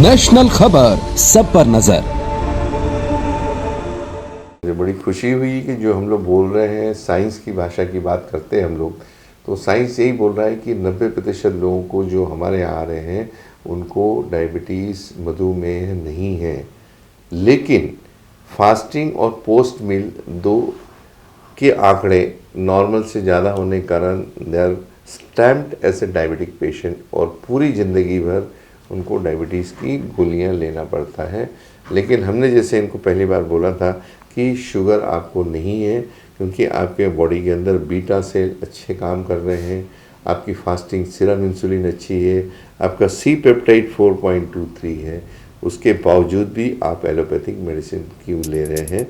National खबर, सब पर नजर। मुझे बड़ी खुशी हुई कि जो हम लोग बोल रहे हैं, साइंस की भाषा की बात करते हैं हम लोग, तो साइंस यही बोल रहा है कि 90% लोगों को जो हमारे यहाँ आ रहे हैं उनको डायबिटीज़, मधुमेह नहीं है। लेकिन फास्टिंग और पोस्ट मील दो के आंकड़े नॉर्मल से ज़्यादा होने के कारण they are stamped as a diabetic patient और पूरी ज़िंदगी भर उनको डायबिटीज़ की गोलियां लेना पड़ता है। लेकिन हमने जैसे इनको पहली बार बोला था कि शुगर आपको नहीं है, क्योंकि आपके बॉडी के अंदर बीटा सेल अच्छे काम कर रहे हैं, आपकी फास्टिंग सीरम इंसुलिन अच्छी है, आपका सी पेप्टाइड 4.23 है, उसके बावजूद भी आप एलोपैथिक मेडिसिन क्यों ले रहे हैं।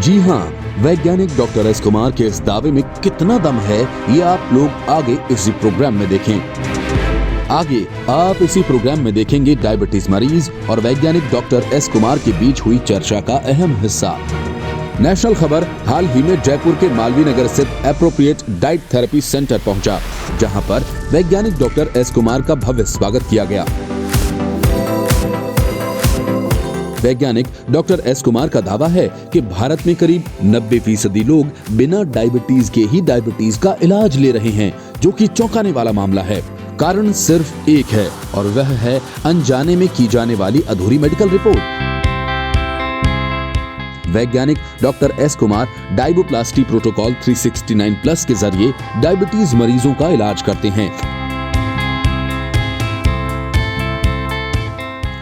जी हाँ, वैज्ञानिक डॉक्टर एस कुमार के इस दावे में कितना दम है, ये आप लोग आगे इसी प्रोग्राम में देखें। आगे आप इसी प्रोग्राम में देखेंगे डायबिटीज मरीज और वैज्ञानिक डॉक्टर एस कुमार के बीच हुई चर्चा का अहम हिस्सा। नेशनल खबर हाल ही में जयपुर के मालवीय नगर स्थित एप्रोप्रिएट डाइट थेरेपी सेंटर पहुंचा, जहां पर वैज्ञानिक डॉक्टर एस कुमार का भव्य स्वागत किया गया। वैज्ञानिक डॉक्टर एस कुमार का दावा है कि भारत में करीब 90% लोग बिना डायबिटीज के ही डायबिटीज का इलाज ले रहे हैं, जो कि चौंकाने वाला मामला है। कारण सिर्फ एक है और वह है अनजाने में की जाने वाली अधूरी मेडिकल रिपोर्ट। वैज्ञानिक डॉक्टर एस कुमार डायबोप्लास्टी प्रोटोकॉल 369+ के जरिए डायबिटीज मरीजों का इलाज करते हैं।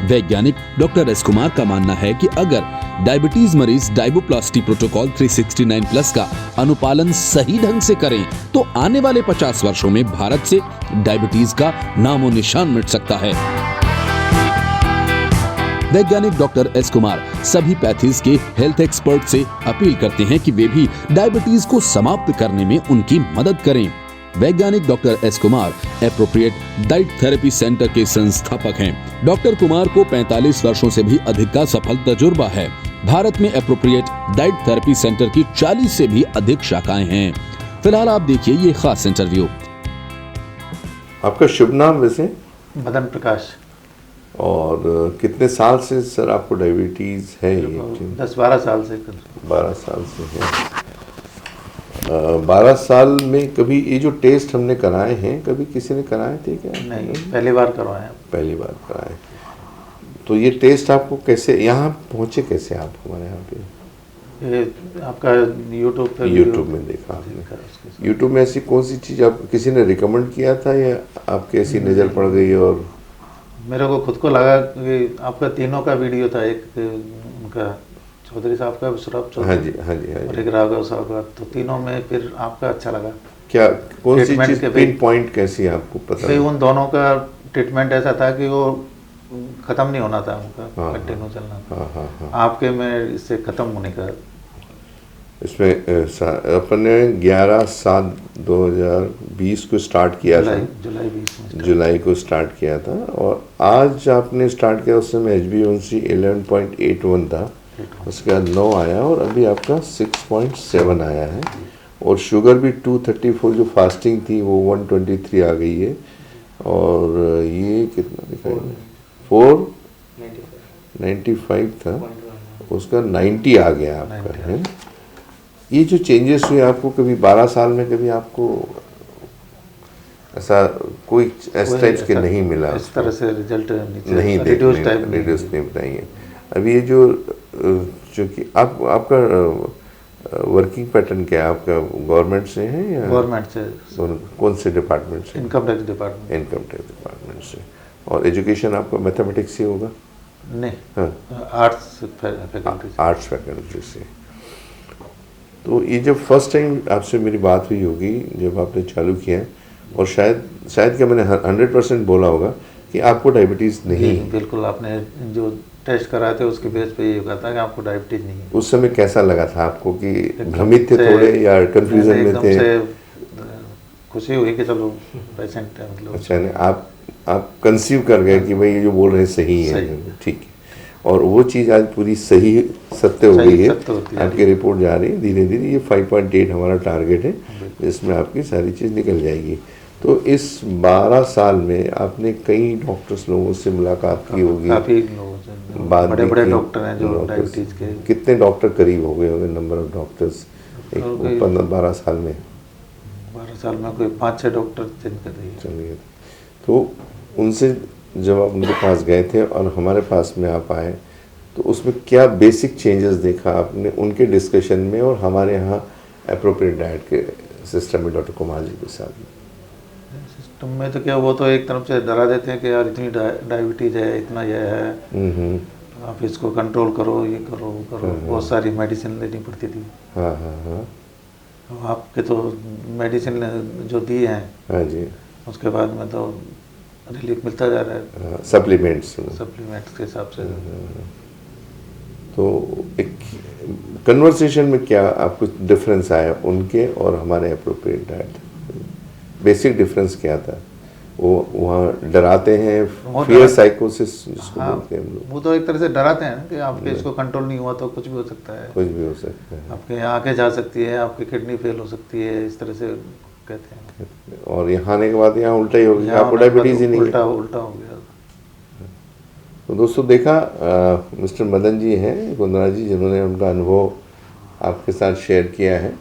वैज्ञानिक डॉक्टर एस कुमार का मानना है कि अगर डायबिटीज मरीज डायबोप्लास्टी प्रोटोकॉल 369+ का अनुपालन सही ढंग से करें तो आने वाले 50 वर्षों में भारत से डायबिटीज का नामो निशान मिट सकता है। वैज्ञानिक डॉक्टर एस कुमार सभी पैथीज के हेल्थ एक्सपर्ट से अपील करते हैं कि वे भी डायबिटीज को समाप्त करने में उनकी मदद करें। वैज्ञानिक doctor S Kumar appropriate diet therapy centre के संस्थापक हैं। डॉक्टर कुमार को 45 वर्षों से भी अधिक का सफल तजुर्बा है। भारत में एप्रोप्रिएट डाइट थेरेपी सेंटर की 40 से भी अधिक शाखाएं हैं। फिलहाल आप देखिए ये खास इंटरव्यू। आपका शुभ नाम वैसे? मदन प्रकाश। और कितने साल से सर आपको डायबिटीज है? 10-12 साल से। 12 साल से है। 12 साल में कभी ये जो टेस्ट हमने कराए हैं, कभी किसी ने कराए थे क्या? नहीं, पहली बार करवाए। पहली बार कराए। तो ये टेस्ट आपको कैसे, यहाँ पहुँचे कैसे आप हमारे यहाँ पे? ये आपका यूट्यूब में देखा आपने? यूट्यूब में ऐसी कौन सी चीज़ आप किसी ने रिकमेंड किया था या आपके ऐसी नज़र पड़ गई? और मेरे को खुद को लगा कि आपका तीनों का वीडियो था, एक उनका चौधरी साहब का, सौरभ चौधरी, हाँ जी, और एक राघव साहब का, तो तीनों में फिर आपका अच्छा लगा। क्या कौन सी चीज़ पिन पॉइंट कैसी आपको पता? उन दोनों का ट्रीटमेंट ऐसा था कि वो खत्म नहीं होना था, उनका कंटिन्यू चलना था। आपके में इससे खत्म होने का। इसमें अपन ने 11/7/2020 को स्टार्ट किया था। जुलाई को स्टार्ट किया था और आज आपने स्टार्ट किया, उस समय HbA1c 11.81 था, उसके बाद 9 आया और अभी आपका 6.7 आया है। और शुगर भी 234 जो फास्टिंग थी वो 123 आ गई है। और ये कितना दिखाई, 495 था, उसका 90 आ गया आपका है। ये जो चेंजेस हुए आपको कभी 12 साल में कभी आपको ऐसा कोई इस टाइप के नहीं मिला? इस तरह से रिजल्ट नहीं रिड्यूस नहीं बताइए। अभी ये जो कि आपका वर्किंग पैटर्न क्या है? आपका गवर्नमेंट से है या? गवर्नमेंट से। कौन से डिपार्टमेंट से? Income tax department. Income tax department से। और एजुकेशन आपका मैथमेटिक्स से होगा? नहीं, हाँ, आर्ट्स फैकल्टी से। तो ये जब फर्स्ट टाइम आपसे मेरी बात हुई होगी जब आपने चालू किया, और शायद क्या मैंने 100% बोला होगा कि आपको डायबिटीज़ नहीं है? बिल्कुल, आपने जो टेस्ट कराए थे उसके बेस पे ये कहा कि आपको डायबिटीज नहीं है। उस समय कैसा लगा था आपको कि भ्रमित थे थोड़े या कंफ्यूजन में थे? खुशी हुई कि चलो पेशेंट है, मतलब अच्छा, नहीं आप कंसीव कर गए कि भाई ये जो बोल रहे हैं सही है, ठीक है। और वो चीज़ आज पूरी सही सत्य हो गई है। आपकी रिपोर्ट जा रही है धीरे धीरे। ये 5.8 हमारा टारगेट है, इसमें आपकी सारी चीज़ निकल जाएगी। तो इस 12 साल में आपने कई डॉक्टर्स लोगों से मुलाकात की होगी, काफ़ी लोगों से, बात बड़े भी बड़े की, डॉक्टर हैं जो डॉक्टर्स। डायबिटीज़ के। कितने डॉक्टर करीब हो गए होंगे, नंबर ऑफ डॉक्टर्स एक 12 साल में? 12 साल में कोई 5-6 डॉक्टर चेंज कर रही है। चलिए, तो उनसे जब आप उनके पास गए थे और हमारे पास में आप आए, तो उसमें क्या बेसिक चेंजेस देखा आपने उनके डिस्कशन में और हमारे यहाँ एप्रोप्रिएट डाइट के सिस्टम में डॉक्टर कुमार जी के साथ में? सिस्टम में तो क्या, वो तो एक तरफ से डरा देते हैं कि यार इतनी डायबिटीज़ है, इतना यह है, आप इसको कंट्रोल करो, ये करो, वो करो। बहुत सारी मेडिसिन लेनी पड़ती थी। हाँ हाँ हाँ। आपके तो मेडिसिन जो दी हैं, हाँ जी, उसके बाद में तो रिलीफ मिलता जा रहा है, सप्लीमेंट्स सप्लीमेंट्स के हिसाब से। तो एक कन्वर्सेशन में क्या आपको डिफरेंस आया उनके और हमारे एप्रोप्रिएट डाइट? बेसिक डिफरेंस क्या था? वो वहाँ डराते हैं, फियर साइकोसिस जिसको बोलते हैं हम लोग। वो तो एक तरह से डराते हैं कि आपके इसको कंट्रोल नहीं हुआ तो कुछ भी हो सकता है, कुछ भी हो सकता है, आपके यहाँ आके जा सकती है, आपकी किडनी फेल हो सकती है, इस तरह से कहते हैं। और यहाँ आने के बाद यहाँ उल्टा ही हो गया, आपको डायबिटीज़ ही नहीं है। उल्टा हो गया। तो दोस्तों देखा, मिस्टर मदन जी हैं कुंद्रा जी, जिन्होंने उनका अनुभव आपके साथ शेयर किया है,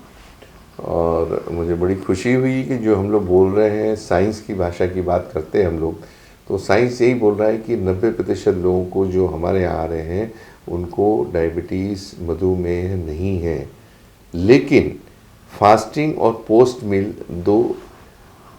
और मुझे बड़ी खुशी हुई कि जो हम लोग बोल रहे हैं, साइंस की भाषा की बात करते हैं हम लोग, तो साइंस यही बोल रहा है कि 90% लोगों को जो हमारे यहाँ आ रहे हैं उनको डायबिटीज़, मधुमेह नहीं है, लेकिन फास्टिंग और पोस्ट मील दो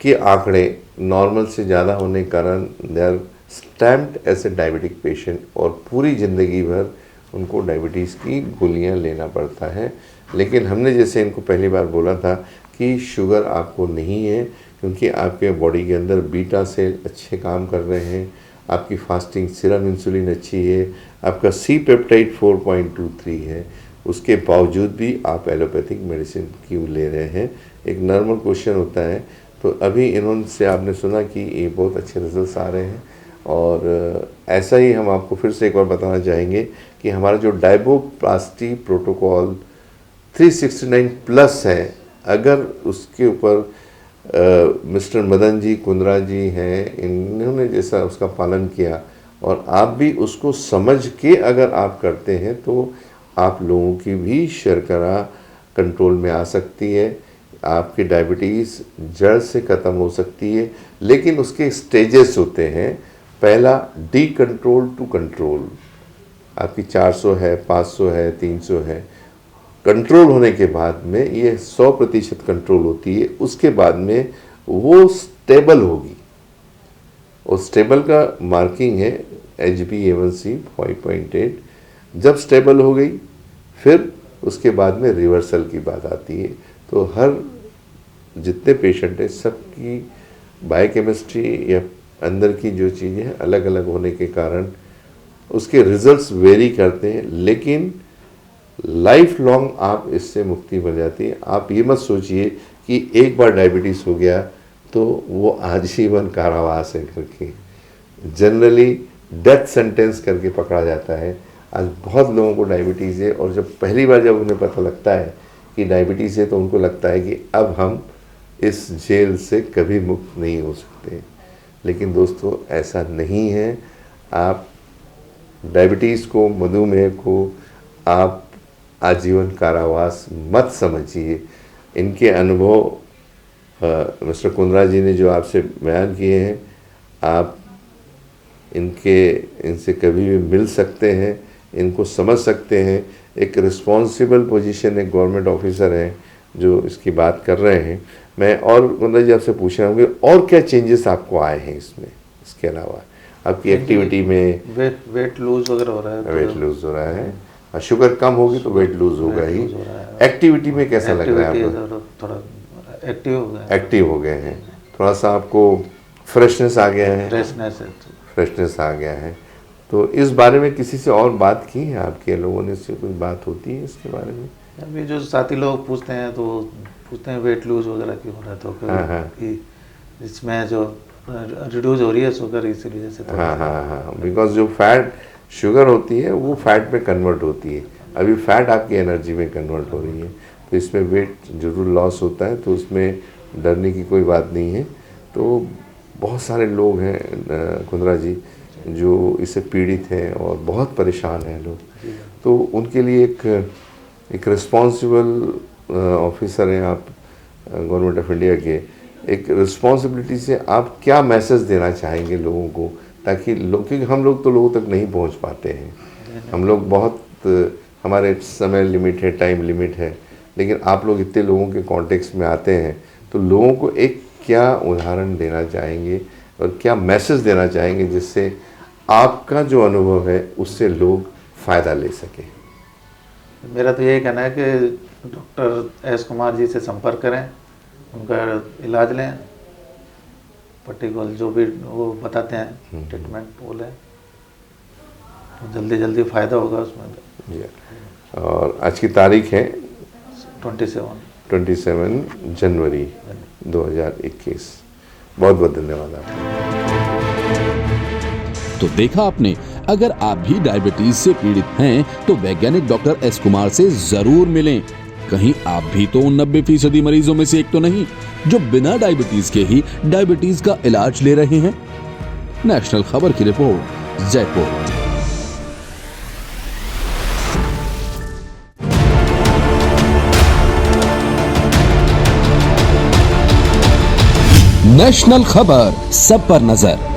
के आंकड़े नॉर्मल से ज़्यादा होने के कारण they are stamped as a diabetic patient, और पूरी ज़िंदगी भर उनको डायबिटीज़ की गोलियां लेना पड़ता है। लेकिन हमने जैसे इनको पहली बार बोला था कि शुगर आपको नहीं है, क्योंकि आपके बॉडी के अंदर बीटा सेल अच्छे काम कर रहे हैं, आपकी फास्टिंग सीरम इंसुलिन अच्छी है, आपका सी पेप्टाइड 4.23 है, उसके बावजूद भी आप एलोपैथिक मेडिसिन क्यों ले रहे हैं? एक नॉर्मल क्वेश्चन होता है। तो अभी इन्होंने से आपने सुना कि ये बहुत अच्छे रिजल्ट्स आ रहे हैं, और ऐसा ही हम आपको फिर से एक बार बताना चाहेंगे कि हमारा जो डायबोप्लास्टी प्रोटोकॉल 369 प्लस है, अगर उसके ऊपर मिस्टर मदन जी कुंद्रा जी हैं, इन्होंने जैसा उसका पालन किया और आप भी उसको समझ के अगर आप करते हैं, तो आप लोगों की भी शर्करा कंट्रोल में आ सकती है, आपकी डायबिटीज़ जड़ से ख़त्म हो सकती है। लेकिन उसके स्टेजेस होते हैं। पहला डी कंट्रोल टू कंट्रोल, आपकी 400 है, 500 है, 300 है, कंट्रोल होने के बाद में ये 100% कंट्रोल होती है। उसके बाद में वो स्टेबल होगी, और स्टेबल का मार्किंग है HbA1c 5.8। जब स्टेबल हो गई, फिर उसके बाद में रिवर्सल की बात आती है। तो हर जितने पेशेंट हैं, सबकी बायोकेमिस्ट्री या अंदर की जो चीज़ें हैं अलग अलग होने के कारण उसके रिजल्ट्स वेरी करते हैं, लेकिन लाइफ लॉन्ग आप इससे मुक्ति मिल जाती है। आप ये मत सोचिए कि एक बार डायबिटीज़ हो गया तो वो आजीवन कारावास है करके, जनरली डेथ सेंटेंस करके पकड़ा जाता है। आज बहुत लोगों को डायबिटीज़ है, और जब पहली बार जब उन्हें पता लगता है कि डायबिटीज़ है, तो उनको लगता है कि अब हम इस जेल से कभी मुक्त नहीं हो सकते। लेकिन दोस्तों ऐसा नहीं है। आप डायबिटीज़ को, मधुमेह को आप आजीवन कारावास मत समझिए। इनके अनुभव मिस्टर कुंद्रा जी ने जो आपसे बयान किए हैं, आप इनसे कभी भी मिल सकते हैं, इनको समझ सकते हैं। एक रिस्पॉन्सिबल पोजीशन, एक गवर्नमेंट ऑफिसर हैं जो इसकी बात कर रहे हैं। मैं और कुंद्रा जी आपसे पूछ रहा हूँ कि और क्या चेंजेस आपको आए हैं इसमें, इसके अलावा आपकी एक्टिविटी में? वेट लूज वगैरह हो रहा है, वेट लूज हो रहा है, शुगर कम होगी तो वेट लूज होगा ही। एक्टिविटी में कैसा लग रहा है आपको? थोड़ा एक्टिव हो गए, एक्टिव हो गए हैं, थोड़ा सा आपको फ्रेशनेस आ गया है, फ्रेशनेस आ गया है। तो इस बारे में किसी से और बात की है आपके लोगों ने, इससे कोई बात होती है इसके बारे में? अभी जो साथी लोग पूछते हैं तो पूछते हैं वेट लूज वगैरह क्यों हो रहा है, तो कि इसमें जो रिड्यूस हो रही है शुगर, इसी वजह से। हाँ, बिकॉज जो फैट शुगर होती है वो फैट में कन्वर्ट होती है। अभी फैट आपकी एनर्जी में कन्वर्ट हो रही है, तो इसमें वेट जरूर लॉस होता है, तो उसमें डरने की कोई बात नहीं है। तो बहुत सारे लोग हैं कुंद्रा जी जो इससे पीड़ित हैं और बहुत परेशान हैं लोग, तो उनके लिए एक रिस्पॉन्सिबल ऑफिसर हैं आप गवर्नमेंट ऑफ इंडिया के, एक रिस्पॉन्सिबिलिटी से आप क्या मैसेज देना चाहेंगे लोगों को, ताकि लोग, क्योंकि हम लोग तो लोगों तक नहीं पहुंच पाते हैं, हम लोग बहुत, हमारे समय लिमिट है, टाइम लिमिट है, लेकिन आप लोग इतने लोगों के कॉन्टेक्स्ट में आते हैं, तो लोगों को एक क्या उदाहरण देना चाहेंगे और क्या मैसेज देना चाहेंगे जिससे आपका जो अनुभव है उससे लोग फ़ायदा ले सकें? मेरा तो यही कहना है कि डॉक्टर एस कुमार जी से संपर्क करें, उनका इलाज लें, पर्टिकुलर जो भी वो बताते हैं ट्रीटमेंट वो लें, तो जल्दी जल्दी फ़ायदा होगा उसमें। जी, और आज की तारीख है 27 जनवरी 2021। बहुत बहुत धन्यवाद आपका। तो देखा आपने, अगर आप भी डायबिटीज से पीड़ित हैं तो वैज्ञानिक डॉक्टर एस कुमार से जरूर मिलें। कहीं आप भी तो 90% मरीजों में से एक तो नहीं जो बिना डायबिटीज के ही डायबिटीज का इलाज ले रहे हैं। नेशनल खबर की रिपोर्ट, जयपुर। नेशनल खबर, सब पर नजर।